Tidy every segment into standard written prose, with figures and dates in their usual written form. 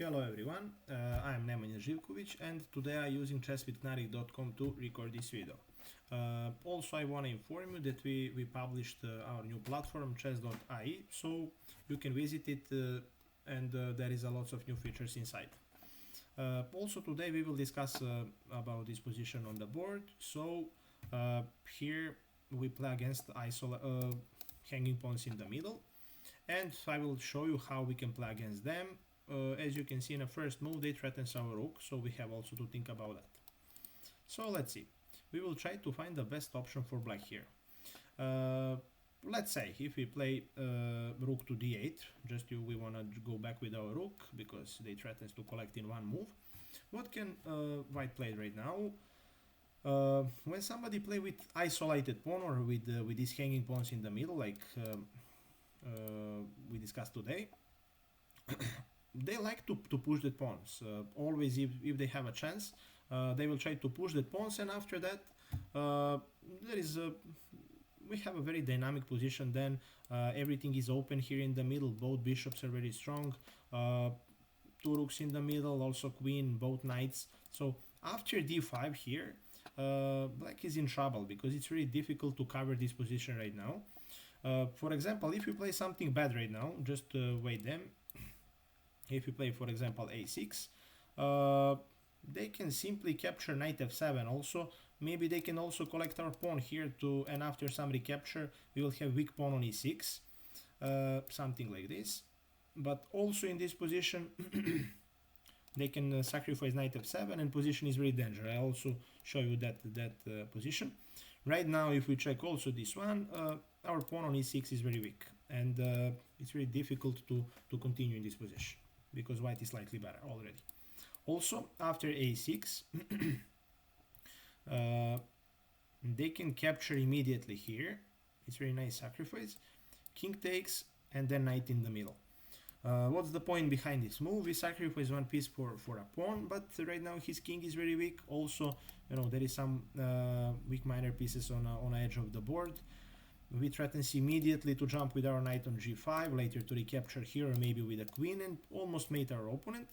Hello everyone, I am Nemanja Živković and today I am using chesswithknarik.com to record this video. Also I want to inform you that we published our new platform chess.ai, so you can visit it and there is a lot of new features inside. Also today we will discuss about this position on the board. So here we play against hanging pawns in the middle, and I will show you how we can play against them. As you can see, in the first move they threaten our rook, so we have also to think about that. So let's see, we will try to find the best option for black here. Let's say if we play rook to d8, we want to go back with our rook because they threaten to collect in one move. What can white play right now? When somebody play with isolated pawn or with these hanging pawns in the middle, like we discussed today, they like to push the pawns. Always, if they have a chance, they will try to push the pawns, and after that, we have a very dynamic position. Then everything is open here in the middle. Both bishops are very strong. Two rooks in the middle, also queen, both knights. So after d5 here, black is in trouble because it's really difficult to cover this position right now. For example, if you play something bad right now, just wait them. If you play, for example, a6, they can simply capture knight f7 also. Maybe they can also collect our pawn here too, and after some recapture, we will have weak pawn on e6, something like this. But also in this position, they can sacrifice knight f7, and position is very dangerous. I also show you that position. Right now, if we check also this one, our pawn on e6 is very weak, and it's very difficult to continue in this position because white is slightly better already. Also, after a6, they can capture immediately here. It's very nice sacrifice. King takes, and then knight in the middle. What's the point behind this move? We sacrifice one piece for a pawn, but right now his king is very weak. Also, there is some weak minor pieces on the edge of the board. We threaten immediately to jump with our knight on g5, later to recapture here, or maybe with a queen, and almost mate our opponent.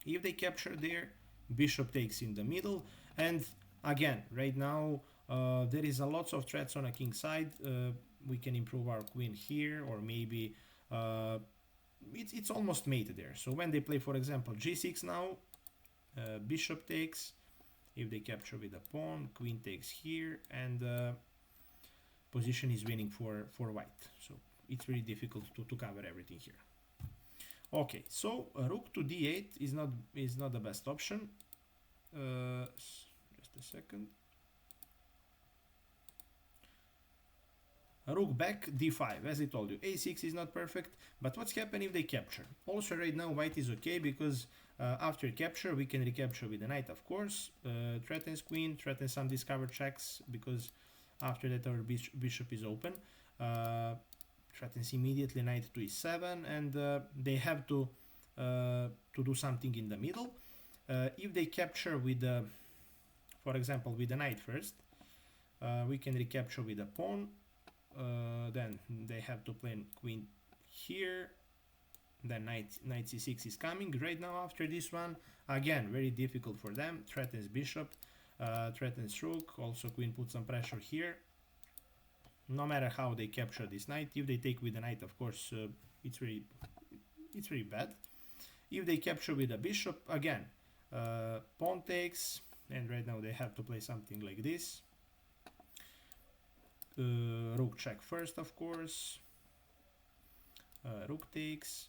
If they capture there, bishop takes in the middle, and again, right now there is a lots of threats on a king side. We can improve our queen here, or maybe it's almost mated there. So when they play, for example, g6 now, bishop takes. If they capture with a pawn, queen takes here, and position is winning for white. So it's really difficult to cover everything here. Okay, so rook to d8 is not the best option. Just a second. Rook back, d5. As I told you, a6 is not perfect, but what's happening if they capture? Also right now white is okay because after capture we can recapture with the knight, of course. Threatens queen, threatens some discovered checks because after that our bishop is open. Threatens immediately knight to e7, and they have to do something in the middle. If they capture with for example, with the knight first, we can recapture with a pawn. Then they have to play queen here. Then knight c6 is coming. Right now after this one, again very difficult for them. Threatens bishop, threatens rook. Also queen puts some pressure here. No matter how they capture this knight, if they take with the knight, of course, it's very bad. If they capture with a bishop, again, pawn takes, and right now they have to play something like this. Rook check first, of course. Rook takes.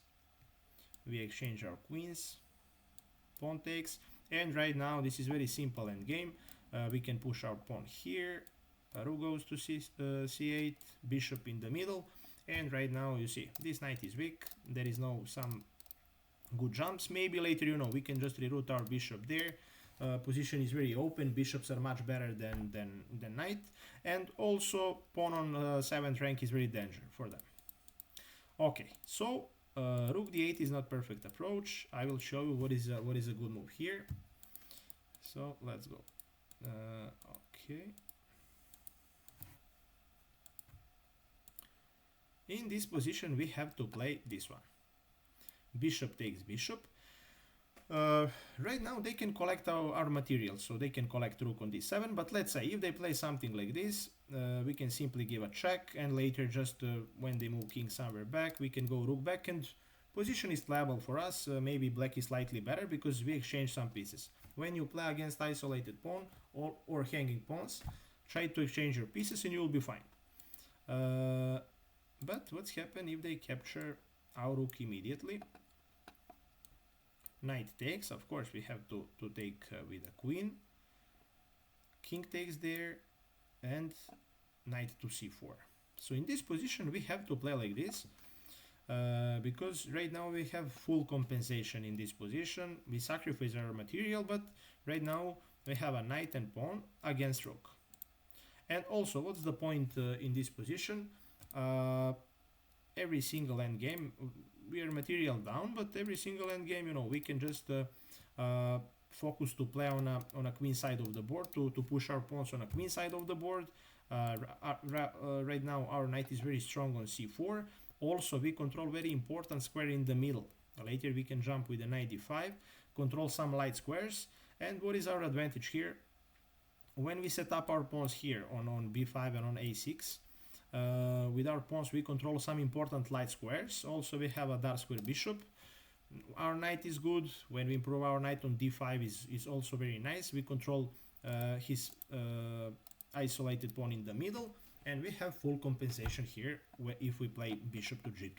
We exchange our queens. Pawn takes, and right now this is very simple endgame. We can push our pawn here. Rook goes to c8, bishop in the middle, and right now you see this knight is weak. There is some good jumps. Maybe later, we can just reroute our bishop there. Position is very open. Bishops are much better than knight, and also pawn on 7th rank is very dangerous for them. Okay, so rook d8 is not perfect approach. I will show you what is a good move here. So let's go. Okay. In this position we have to play this one. bishop takes bishop. Right now they can collect our materials, so they can collect rook on d7, but let's say if they play something like this, we can simply give a check, and later just when they move king somewhere back, we can go rook back, and position is playable for us. Maybe black is slightly better because we exchange some pieces. When you play against isolated pawn or hanging pawns, try to exchange your pieces and you will be fine. But what's happened if they capture our rook immediately? Knight takes, of course we have to take with a queen. King takes there, and knight to c4. So in this position we have to play like this, because right now we have full compensation in this position. We sacrifice our material, but right now we have a knight and pawn against rook. And also, what's the point in this position? Every single endgame, we are material down, but every single endgame, you know, we can just focus to play on a queen side of the board, to push our pawns on a queen side of the board. Right now our knight is very strong on c4. Also, we control very important square in the middle. Later we can jump with the knight d5, control some light squares. And what is our advantage here? When we set up our pawns here on b5 and on a6, with our pawns we control some important light squares. Also we have a dark square bishop. Our knight is good. When we improve our knight on d5 is also very nice. We control his isolated pawn in the middle, and we have full compensation here if we play bishop to g2.